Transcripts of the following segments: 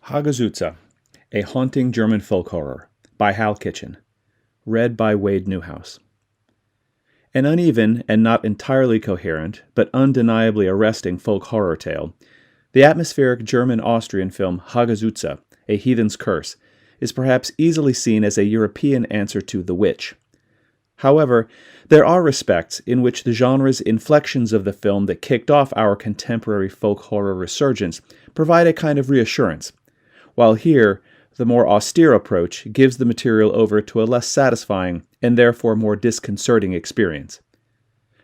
Hagazussa, a haunting German folk horror, by Hal Kitchen. Read by Wade Newhouse. An uneven and not entirely coherent, but undeniably arresting folk horror tale, the atmospheric German-Austrian film Hagazussa, A Heathen's Curse, is perhaps easily seen as a European answer to The Witch. However, there are respects in which the genre's inflections of the film that kicked off our contemporary folk horror resurgence provide a kind of reassurance, while here, the more austere approach gives the material over to a less satisfying and therefore more disconcerting experience.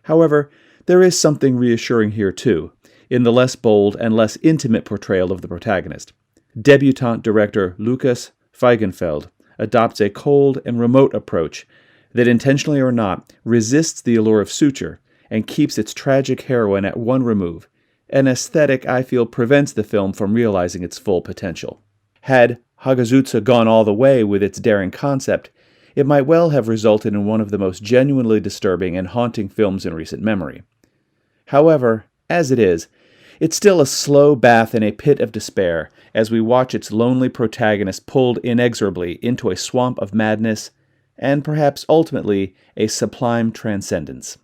However, there is something reassuring here too, in the less bold and less intimate portrayal of the protagonist. Debutante director Lukas Feigenfeld adopts a cold and remote approach that, intentionally or not, resists the allure of suture and keeps its tragic heroine at one remove, an aesthetic I feel prevents the film from realizing its full potential. Had Hagazussa gone all the way with its daring concept, it might well have resulted in one of the most genuinely disturbing and haunting films in recent memory. However, as it is, it's still a slow bath in a pit of despair as we watch its lonely protagonist pulled inexorably into a swamp of madness and perhaps ultimately a sublime transcendence.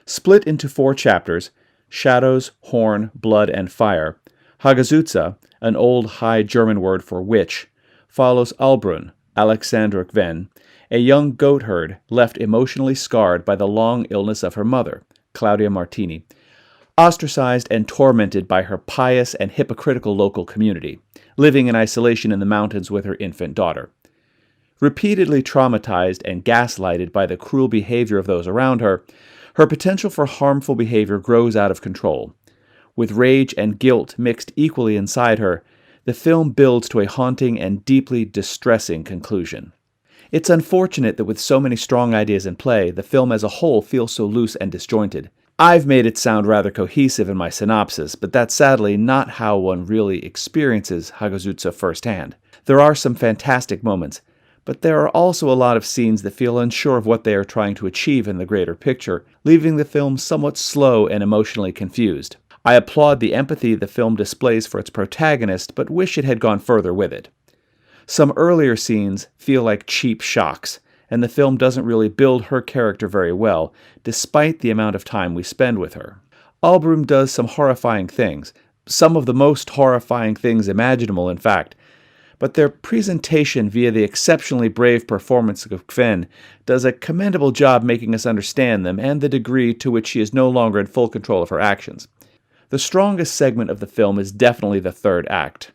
Split into 4 chapters, Shadows, Horn, Blood, and Fire, Hagazussa, an old High German word for witch, follows Albrun, Alexandra Gwen, a young goatherd left emotionally scarred by the long illness of her mother, Claudia Martini, ostracized and tormented by her pious and hypocritical local community, living in isolation in the mountains with her infant daughter. Repeatedly traumatized and gaslighted by the cruel behavior of those around her, her potential for harmful behavior grows out of control. With rage and guilt mixed equally inside her, the film builds to a haunting and deeply distressing conclusion. It's unfortunate that with so many strong ideas in play, the film as a whole feels so loose and disjointed. I've made it sound rather cohesive in my synopsis, but that's sadly not how one really experiences Hagazussa firsthand. There are some fantastic moments, but there are also a lot of scenes that feel unsure of what they are trying to achieve in the greater picture, leaving the film somewhat slow and emotionally confused. I applaud the empathy the film displays for its protagonist, but wish it had gone further with it. Some earlier scenes feel like cheap shocks, and the film doesn't really build her character very well, despite the amount of time we spend with her. Albrun does some horrifying things, some of the most horrifying things imaginable, in fact, but their presentation via the exceptionally brave performance of Gwen does a commendable job making us understand them and the degree to which she is no longer in full control of her actions. The strongest segment of the film is definitely the third act,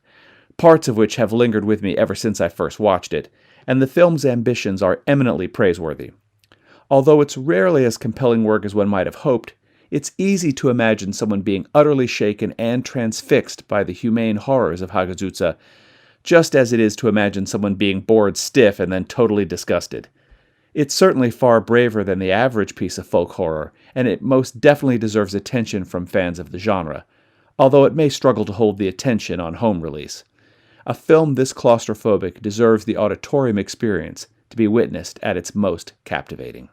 parts of which have lingered with me ever since I first watched it, and the film's ambitions are eminently praiseworthy. Although it's rarely as compelling work as one might have hoped, it's easy to imagine someone being utterly shaken and transfixed by the humane horrors of Hagazussa, just as it is to imagine someone being bored stiff and then totally disgusted. It's certainly far braver than the average piece of folk horror, and it most definitely deserves attention from fans of the genre, although it may struggle to hold the attention on home release. A film this claustrophobic deserves the auditorium experience to be witnessed at its most captivating.